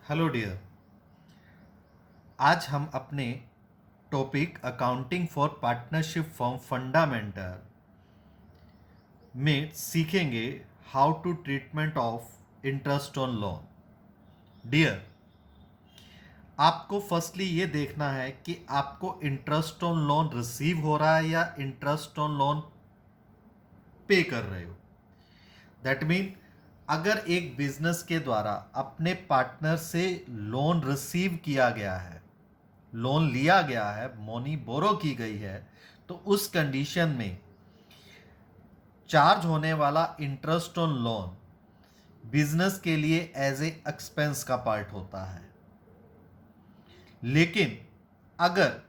Hello dear. आज हम अपने topic accounting for partnership form fundamental में सीखेंगे how to treatment of interest on loan. Dear, आपको फर्स्टली ये देखना है कि आपको इंटरेस्ट ऑन लोन रिसीव हो रहा है या इंटरेस्ट ऑन लोन पे कर रहे हो। दैट मीन अगर एक बिजनेस के द्वारा अपने पार्टनर से लोन रिसीव किया गया है, लोन लिया गया है, मनी बोरो की गई है, तो उस कंडीशन में चार्ज होने वाला इंटरेस्ट ऑन लोन बिजनेस के लिए एज ए एक्सपेंस का पार्ट होता है। लेकिन अगर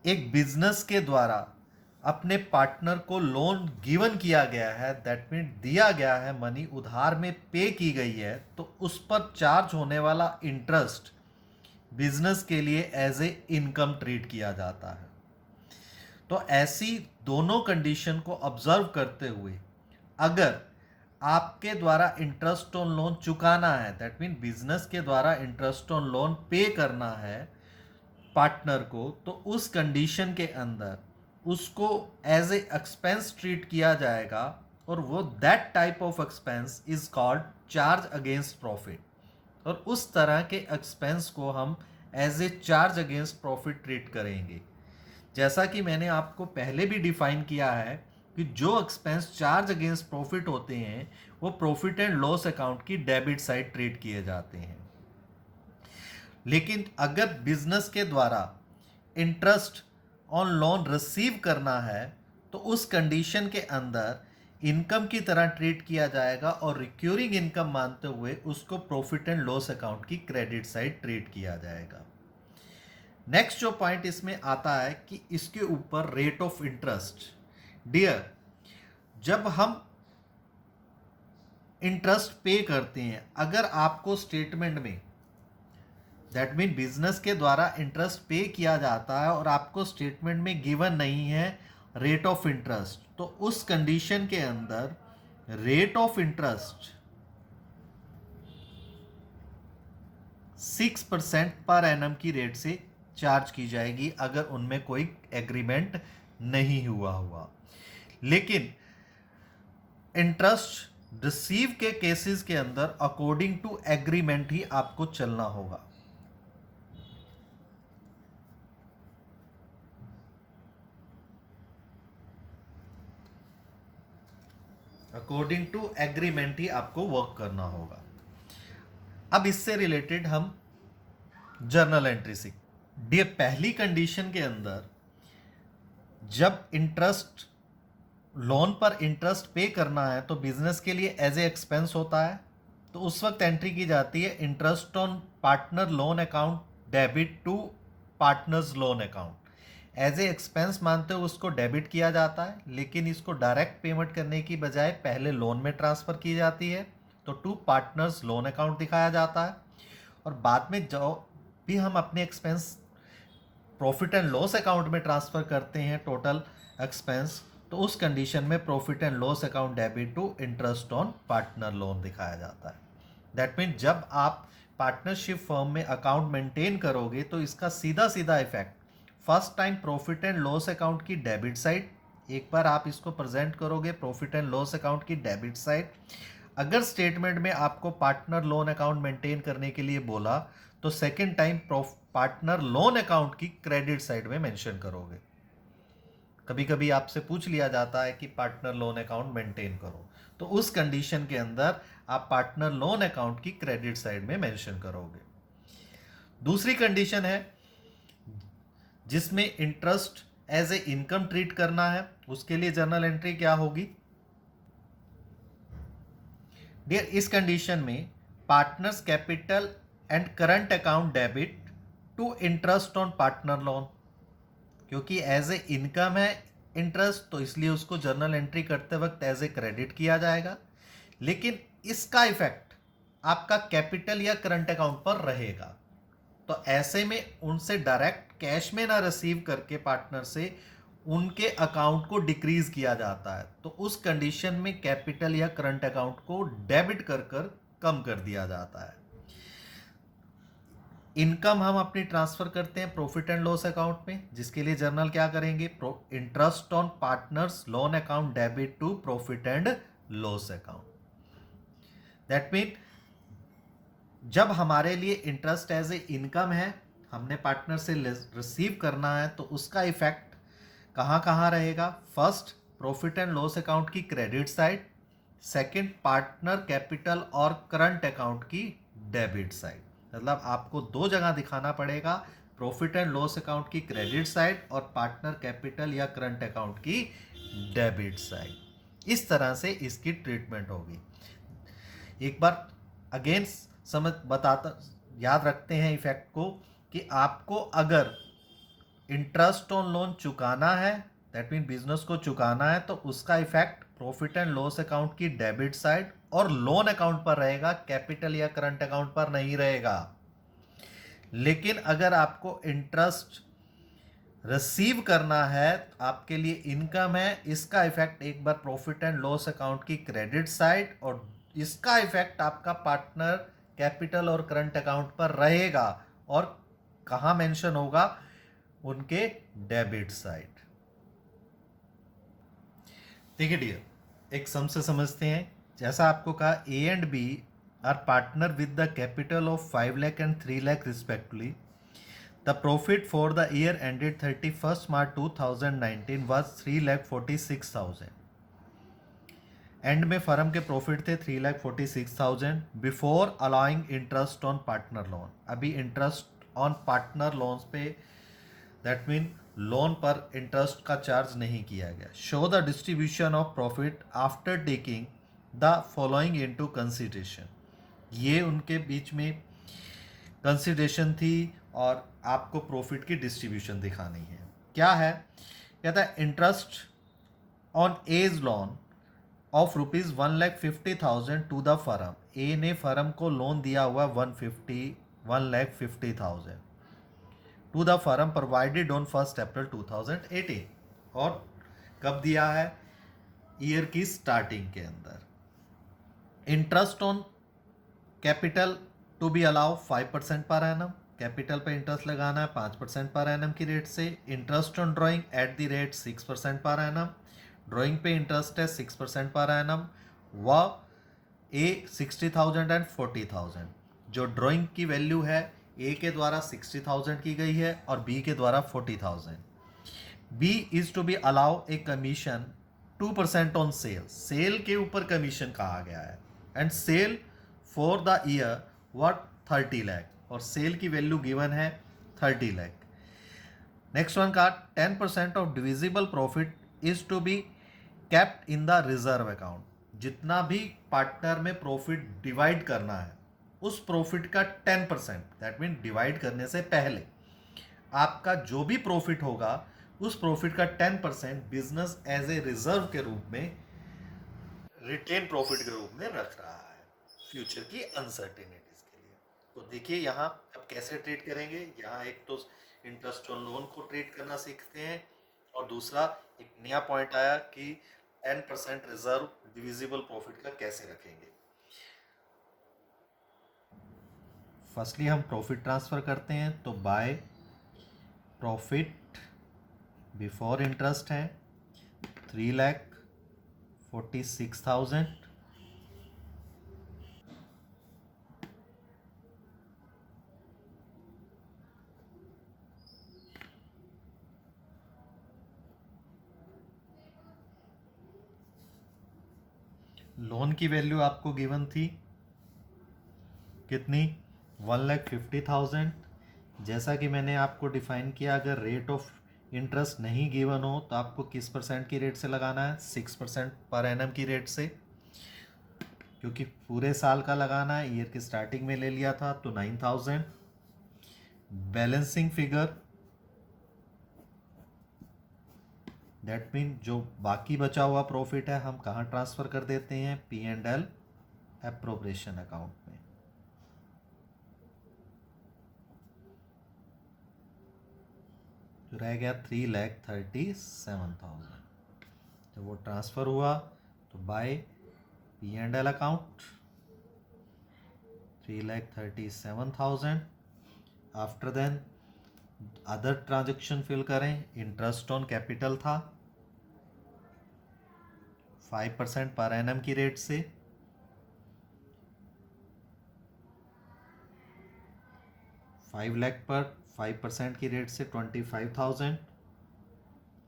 एक बिजनेस के द्वारा अपने पार्टनर को लोन गिवन किया गया है, दैट मीन दिया गया है, मनी उधार में पे की गई है, तो उस पर चार्ज होने वाला इंटरेस्ट बिजनेस के लिए एज ए इनकम ट्रीट किया जाता है। तो ऐसी दोनों कंडीशन को ऑब्जर्व करते हुए अगर आपके द्वारा इंटरेस्ट ऑन लोन चुकाना है, दैट मीन बिजनेस के द्वारा इंटरेस्ट ऑन लोन पे करना है पार्टनर को, तो उस कंडीशन के अंदर उसको एज ए एक्सपेंस ट्रीट किया जाएगा और वो that type of expense is called charge against profit. और उस तरह के एक्सपेंस को हम as a charge against profit treat करेंगे। जैसा कि मैंने आपको पहले भी डिफाइन किया है कि जो एक्सपेंस चार्ज अगेंस्ट प्रॉफिट होते हैं वो प्रॉफिट एंड लॉस अकाउंट की डेबिट साइड ट्रीट किए जाते हैं। लेकिन अगर बिजनेस के द्वारा इंटरेस्ट ऑन लोन रिसीव करना है तो उस कंडीशन के अंदर इनकम की तरह ट्रीट किया जाएगा और रिक्यूरिंग इनकम मानते हुए उसको प्रॉफिट एंड लॉस अकाउंट की क्रेडिट साइड ट्रीट किया जाएगा। नेक्स्ट जो पॉइंट इसमें आता है कि इसके ऊपर रेट ऑफ इंटरेस्ट। डियर, जब हम इंटरेस्ट पे करते हैं, अगर आपको स्टेटमेंट में दैट मीन बिजनेस के द्वारा इंटरेस्ट पे किया जाता है और आपको स्टेटमेंट में गिवन नहीं है रेट ऑफ इंटरेस्ट, तो उस कंडीशन के अंदर rate of interest 6% per annum की रेट से चार्ज की जाएगी अगर उनमें कोई एग्रीमेंट नहीं हुआ। लेकिन इंटरेस्ट रिसीव के केसेस के अंदर अकॉर्डिंग टू एग्रीमेंट ही आपको चलना होगा। अकॉर्डिंग टू एग्रीमेंट ही आपको वर्क करना होगा। अब इससे रिलेटेड हम जर्नल एंट्री सीख। डी पहली कंडीशन के अंदर जब इंटरेस्ट लोन पर इंटरेस्ट पे करना है तो बिजनेस के लिए एज ए एक्सपेंस होता है, तो उस वक्त एंट्री की जाती है interest on partner loan account debit to partners loan account. As a expense मानते हुए उसको डेबिट किया जाता है, लेकिन इसको डायरेक्ट पेमेंट करने की बजाय पहले लोन में ट्रांसफ़र की जाती है, तो टू पार्टनर्स लोन अकाउंट दिखाया जाता है। और बाद में जो भी हम अपने expense profit and loss account में ट्रांसफ़र करते हैं टोटल एक्सपेंस, तो उस कंडीशन में profit and loss account debit to interest on partner loan दिखाया जाता है। दैट मीन जब आप पार्टनरशिप फर्म में अकाउंट मेंटेन करोगे तो इसका सीधा सीधा effect first time profit and loss account की डेबिट साइड, एक बार आप इसको प्रेजेंट करोगे प्रॉफिट एंड लॉस अकाउंट की डेबिट साइड। अगर स्टेटमेंट में आपको पार्टनर लोन अकाउंट मेंटेन करने के लिए बोला तो second time partner loan account की क्रेडिट साइड में मेंशन करोगे। कभी कभी आपसे पूछ लिया जाता है कि पार्टनर लोन अकाउंट मेंटेन करो, तो उस कंडीशन के अंदर आप पार्टनर लोन अकाउंट की क्रेडिट साइड में मेंशन करोगे। दूसरी कंडीशन है जिसमें interest as a income treat करना है, उसके लिए जर्नल एंट्री क्या होगी? डियर, इस कंडीशन में partners capital and current account debit to interest on partner loan, क्योंकि एज ए इनकम है इंटरेस्ट तो इसलिए उसको जर्नल एंट्री करते वक्त एज ए क्रेडिट किया जाएगा, लेकिन इसका इफेक्ट आपका कैपिटल या करंट अकाउंट पर रहेगा। तो ऐसे में उनसे डायरेक्ट कैश में ना रिसीव करके पार्टनर से उनके अकाउंट को डिक्रीज किया जाता है, तो उस कंडीशन में कैपिटल या करंट अकाउंट को डेबिट कर कर कम कर दिया जाता है। इनकम हम अपनी ट्रांसफर करते हैं प्रॉफिट एंड लॉस अकाउंट में, जिसके लिए जर्नल क्या करेंगे, interest on partners loan account debit to profit and loss account. That mean जब हमारे लिए इंटरेस्ट एज ए इनकम है, हमने पार्टनर से रिसीव करना है, तो उसका इफेक्ट कहाँ कहाँ रहेगा, first profit and loss account की credit side, second partner capital और करंट अकाउंट की डेबिट साइड। मतलब आपको दो जगह दिखाना पड़ेगा, प्रॉफिट एंड लॉस अकाउंट की क्रेडिट साइड और पार्टनर कैपिटल या करंट अकाउंट की डेबिट साइड। इस तरह से इसकी ट्रीटमेंट होगी। एक बार अगेन समझ बताता, याद रखते हैं इफेक्ट को, कि आपको अगर इंटरेस्ट ऑन लोन चुकाना है, दैट मीन बिजनेस को चुकाना है, तो उसका effect profit and loss account की डेबिट साइड और लोन अकाउंट पर रहेगा, कैपिटल या करंट अकाउंट पर नहीं रहेगा। लेकिन अगर आपको इंटरेस्ट रिसीव करना है, आपके लिए इनकम है, इसका इफेक्ट एक बार प्रॉफिट एंड लॉस अकाउंट की क्रेडिट साइड और इसका इफेक्ट आपका पार्टनर कैपिटल और करंट अकाउंट पर रहेगा। और कहाँ मेंशन होगा, उनके डेबिट साइड। देखिए डियर, एक सम से समझते हैं। जैसा आपको कहा, A and B are partner with the capital of 5 lakh and 3 lakh respectively. The profit for the year ended 31 March 2019 was 3,46,000। End में फर्म के प्रॉफिट थे 3,46,000 before allowing interest on partner loan. अभी इंटरेस्ट ऑन पार्टनर लोन्स पे, that mean loan पर interest का charge नहीं किया गया। Show the distribution of profit after taking the following into consideration. ये उनके बीच में कंसीडरेशन थी और आपको प्रॉफिट की डिस्ट्रीब्यूशन दिखानी है। क्या है, कहता है interest on as loan of ₹1,50,000 to the firm. A ने फर्म को लोन दिया हुआ 1,50,000 to the firm provided on 1 April 2018। और कब दिया है, ईयर की स्टार्टिंग के अंदर। Interest on capital to be allow 5% पर एनम। कैपिटल पे इंटरेस्ट लगाना है 5% पर एनम की रेट से। Interest on drawing at the rate 6% per annum. Drawing पे इंटरेस्ट है 6% पर एनम। व ए 60,000 एंड 40,000। जो ड्राइंग की वैल्यू है, ए के द्वारा 60,000 की गई है और बी के द्वारा 40,000। B is to be allow a commission 2% on sale. Sale के ऊपर कमीशन कहा गया है। And sale for the year what 30 lakh, और सेल की वैल्यू गिवन है 30 लाख। नेक्स्ट वन का 10% of divisible profit is to be kept in the reserve account. जितना भी पार्टनर में प्रॉफिट डिवाइड करना है, उस प्रॉफिट का 10%, दैट मीन डिवाइड करने से पहले आपका जो भी प्रॉफिट होगा, उस प्रॉफिट का 10% बिजनेस एज ए रिजर्व के रूप में, रिटेन प्रॉफिट के रूप में रख रहा है फ्यूचर की अनसर्टेनिटीज के लिए। तो देखिए यहाँ अब कैसे ट्रीट करेंगे। यहाँ एक तो इंटरेस्ट ऑन लोन को ट्रीट करना सीखते हैं, और दूसरा एक नया पॉइंट आया कि 10% रिजर्व डिविजिबल प्रॉफिट का कैसे रखेंगे। फर्स्टली हम प्रॉफिट ट्रांसफर करते हैं, तो बाय प्रॉफिट बिफोर इंटरेस्ट है 3,46,000। लोन की वैल्यू आपको गिवन थी कितनी, 1,50,000। जैसा कि मैंने आपको डिफाइन किया, अगर रेट ऑफ इंटरेस्ट नहीं गिवन हो तो आपको किस परसेंट की रेट से लगाना है, 6% पर एनम की रेट से। क्योंकि पूरे साल का लगाना है, ईयर की स्टार्टिंग में ले लिया था, तो 9,000। बैलेंसिंग फिगर, दैट मीन जो बाकी बचा हुआ प्रॉफिट है, हम कहाँ ट्रांसफ़र कर देते हैं, P&L एप्रोप्रिएशन अकाउंट में। जो रह गया 3,37,000। जब वो ट्रांसफ़र हुआ तो by P&L account 3,37,000। After then other transaction fill करें। इंटरेस्ट ऑन कैपिटल था 5% पर एनम की रेट से, 5 लाख पर 5% की रेट से 25,000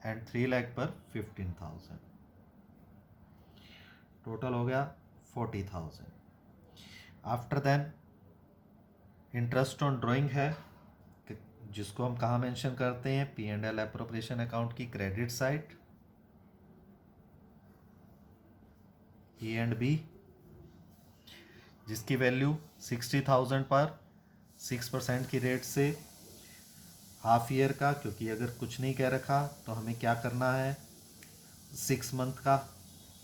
एंड 3 लाख पर 15,000, टोटल हो गया 40,000। After then interest on drawing है, जिसको हम कहाँ मेंशन करते हैं, P&L एप्रोप्रिएशन अकाउंट की credit side, E and B, जिसकी वैल्यू 60,000 पर 6% की रेट से हाफ ईयर का, क्योंकि अगर कुछ नहीं कह रखा तो हमें क्या करना है, 6 मंथ का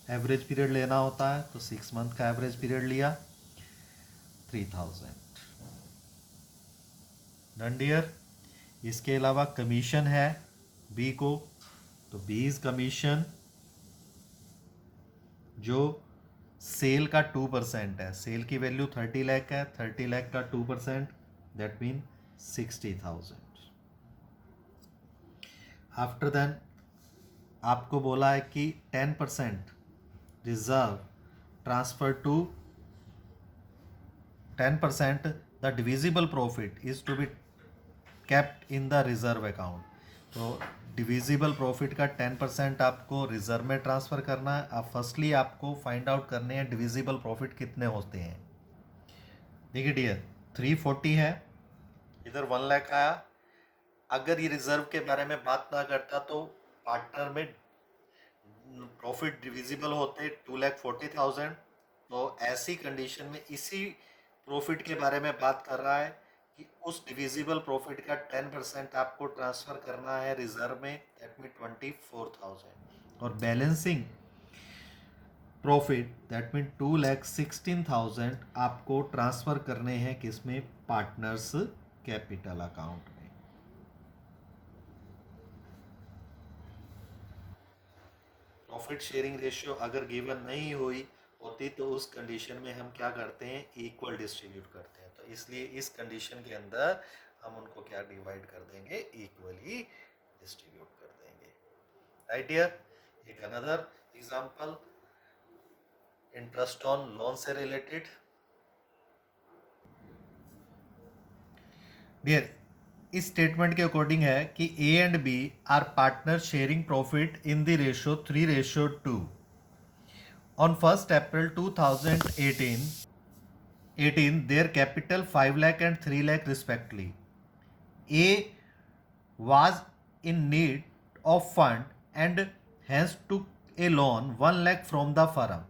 एवरेज पीरियड लेना होता है, तो 6 मंथ का एवरेज पीरियड लिया 3,000 डन डियर। इसके अलावा कमीशन है बी को, तो बी इज कमीशन जो सेल का 2% है, सेल की वैल्यू 30 लाख है, 30 लाख का 2% दैट मीन 60,000। आफ्टर देन आपको बोला है कि 10% reserve transfer to 10% the divisible profit is to be kept in the reserve account. तो डिविजिबल प्रॉफिट का 10% आपको रिजर्व में ट्रांसफ़र करना है। अब फर्स्टली आपको फाइंड आउट करने हैं डिविजिबल प्रॉफिट कितने होते हैं। देखिए डियर 340 है, इधर 1 लाख आया। अगर ये रिजर्व के बारे में बात ना करता तो पार्टनर में प्रॉफिट डिविजिबल होते 2,40,000। तो ऐसी कंडीशन में इसी प्रॉफिट के बारे में बात कर रहा है कि उस डिविजिबल प्रॉफिट का 10% आपको ट्रांसफ़र करना है रिजर्व में, दैट मीन 24,000। और बैलेंसिंग प्रॉफिट दैट मीन 2,16,000 आपको ट्रांसफ़र करने हैं किसमें, पार्टनर्स कैपिटल अकाउंट में। प्रॉफिट शेयरिंग रेशियो अगर गिवन नहीं हुई होती तो उस कंडीशन में हम क्या करते हैं, इक्वल डिस्ट्रीब्यूट करते हैं। तो इसलिए इस कंडीशन के अंदर हम उनको क्या डिवाइड कर देंगे, इक्वली डिस्ट्रीब्यूट कर देंगे। राइट हियर एक another example interest on loan से रिलेटेड। डियर इस स्टेटमेंट के अकॉर्डिंग है कि A and B are partner sharing profit in the ratio 3:2। On 1st April 2018, their capital 5 lakh and 3 lakh respectively. A was in need of fund and hence took a loan 1 lakh from the firm.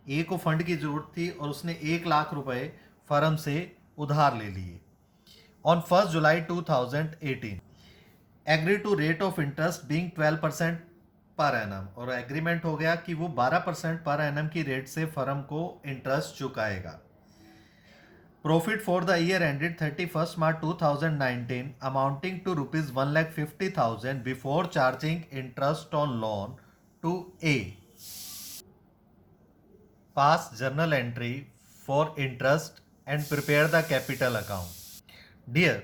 A को fund की जरूरत थी और उसने 1 लाख रुपए firm से उधार ले लिए। On 1st July 2018, agree to rate of interest being 12% per annum, और एग्रीमेंट हो गया कि वो 12% पर एनम की रेट से फर्म को इंटरेस्ट चुकाएगा। Profit for the year ended 31 March 2019 amounting to ₹1,50,000 before charging interest on loan to A. Pass journal entry for interest and prepare the capital account. Dear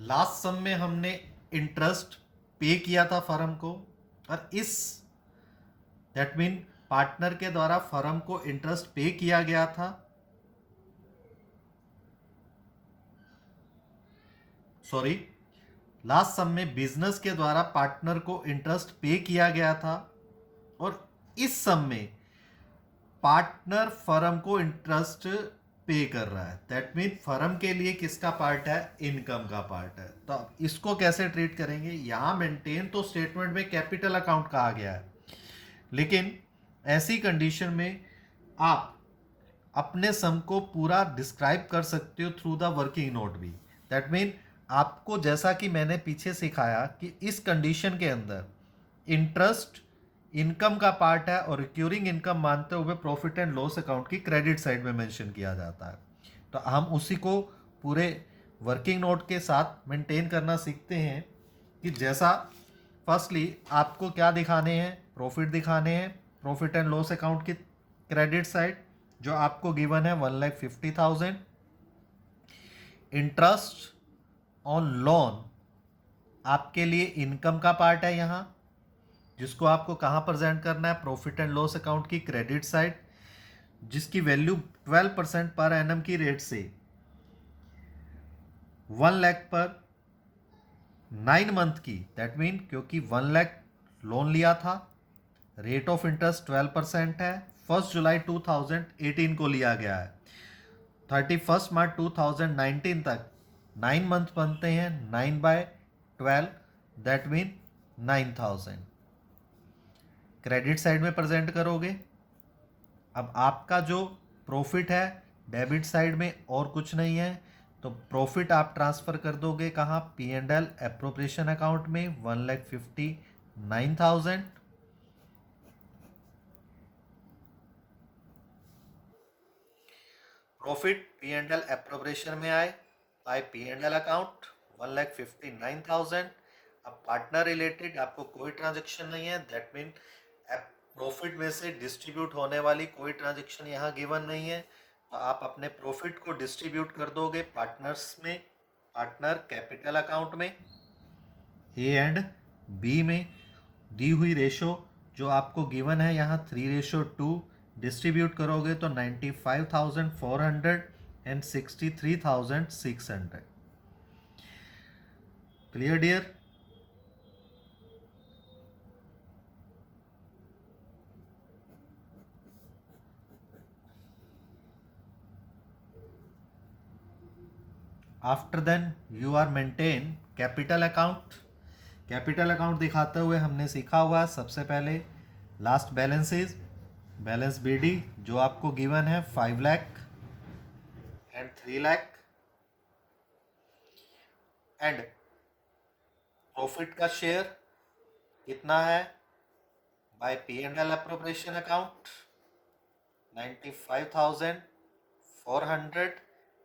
last sum में हमने interest पे किया था firm को, और इस that mean partner के द्वारा फर्म को इंटरेस्ट पे किया गया था। सॉरी, लास्ट सम में बिजनेस के द्वारा पार्टनर को इंटरेस्ट पे किया गया था, और इस सम में पार्टनर फर्म को इंटरेस्ट पे कर रहा है। दैट मीन फर्म के लिए किसका पार्ट है, इनकम का पार्ट है। तो इसको कैसे ट्रीट करेंगे, यहां मेंटेन तो स्टेटमेंट में कैपिटल अकाउंट कहा गया है, लेकिन ऐसी कंडीशन में आप अपने सम को पूरा डिस्क्राइब कर सकते हो थ्रू द वर्किंग नोट भी। दैट मीन आपको जैसा कि मैंने पीछे सिखाया कि इस कंडीशन के अंदर इंटरेस्ट इनकम का पार्ट है और रिक्यूरिंग इनकम मानते हुए प्रॉफिट एंड लॉस अकाउंट की क्रेडिट साइड में मेंशन किया जाता है। तो हम उसी को पूरे वर्किंग नोट के साथ मेंटेन करना सीखते हैं कि जैसा फर्स्टली आपको क्या दिखाने हैं, प्रॉफिट दिखाने हैं, प्रॉफिट एंड लॉस अकाउंट की क्रेडिट साइड जो आपको गिवन है 1,50,000। इंटरेस्ट ऑन लोन आपके लिए इनकम का पार्ट है यहाँ, जिसको आपको कहाँ प्रेजेंट करना है, प्रॉफिट एंड लॉस अकाउंट की क्रेडिट साइड, जिसकी वैल्यू 12% पर एनम की रेट से 1 लाख पर 9 मंथ की, दैट मीन क्योंकि 1 लाख लोन लिया था, रेट ऑफ इंटरेस्ट 12% है, 1 जुलाई 2018 को लिया गया है, 31 मार्च 2019 तक 9 मंथ बनते हैं, 9/12 दैट मीन 9000 क्रेडिट साइड में प्रेजेंट करोगे। अब आपका जो प्रॉफिट है डेबिट साइड में और कुछ नहीं है, तो प्रॉफिट आप ट्रांसफर कर दोगे कहाँ, P&L एप्रोप्रिएशन अकाउंट में 1,59,000। प्रॉफिट P&L एप्रोप्रिएशन में आए बाय P&L अकाउंट 1,59,000। अब पार्टनर रिलेटेड आपको कोई ट्रांजेक्शन नहीं है, दैट मीन प्रॉफिट में से डिस्ट्रीब्यूट होने वाली कोई ट्रांजेक्शन यहाँ गिवन नहीं है, तो आप अपने प्रॉफिट को डिस्ट्रीब्यूट कर दोगे पार्टनर्स में, पार्टनर कैपिटल अकाउंट में ए एंड बी में। दी हुई रेशो जो आपको गिवन है यहाँ 3:2 डिस्ट्रीब्यूट करोगे तो 95,400 and 63,600। Clear dear? After then you are maintain capital account. Capital account दिखाते हुए हमने सीखा हुआ सबसे पहले लास्ट बैलेंसेज, बैलेंस BD जो आपको गिवन है 5 lakh and 3 lakh, and profit का शेयर कितना है bye P&L appropriation account 95,400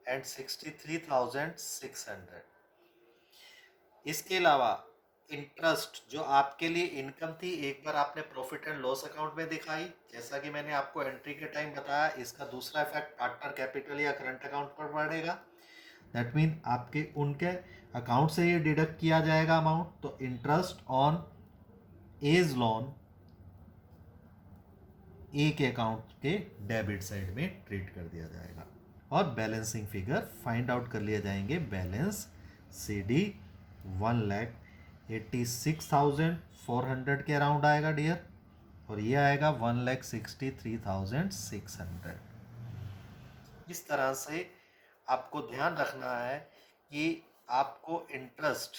and 63,600। इसके अलावा इंटरेस्ट जो आपके लिए इनकम थी, एक बार आपने प्रॉफिट एंड लॉस अकाउंट में दिखाई, जैसा कि मैंने आपको एंट्री के टाइम बताया, इसका दूसरा इफेक्ट पार्टनर कैपिटल या करंट अकाउंट पर पड़ेगा, दैट मीन आपके उनके अकाउंट से ये डिडक्ट किया जाएगा अमाउंट, तो इंटरेस्ट ऑन एज लोन ए के अकाउंट के डेबिट साइड में ट्रीट कर दिया जाएगा, और बैलेंसिंग फिगर फाइंड आउट कर लिए जाएंगे। बैलेंस CD 1,86,400 के अराउंड आएगा डियर, और ये आएगा 1,63,600। इस तरह से आपको ध्यान रखना है कि आपको इंटरेस्ट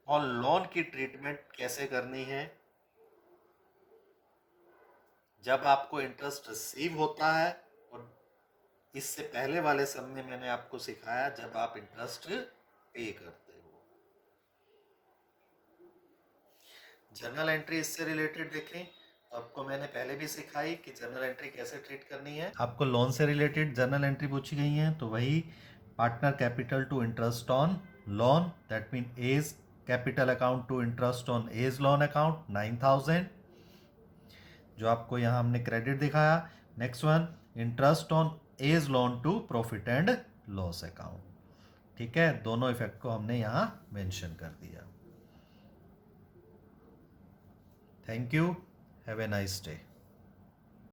और लोन की ट्रीटमेंट कैसे करनी है। जब आपको इंटरेस्ट रिसीव होता है, और इससे पहले वाले सब में मैंने आपको सिखाया जब आप इंटरेस्ट पे करते हो। जर्नल एंट्री इससे रिलेटेड देखें, आपको मैंने पहले भी सिखाई कि जर्नल एंट्री कैसे ट्रीट करनी है। आपको लोन से रिलेटेड जर्नल एंट्री पूछी गई है, तो वही partner capital to interest on loan, that mean A's capital account to interest on as loan account 9,000, जो आपको यहाँ हमने क्रेडिट दिखाया। Next one, interest on as loan to profit and loss account. ठीक है, दोनों इफेक्ट को हमने यहाँ मेंशन कर दिया। Thank you, have a nice day.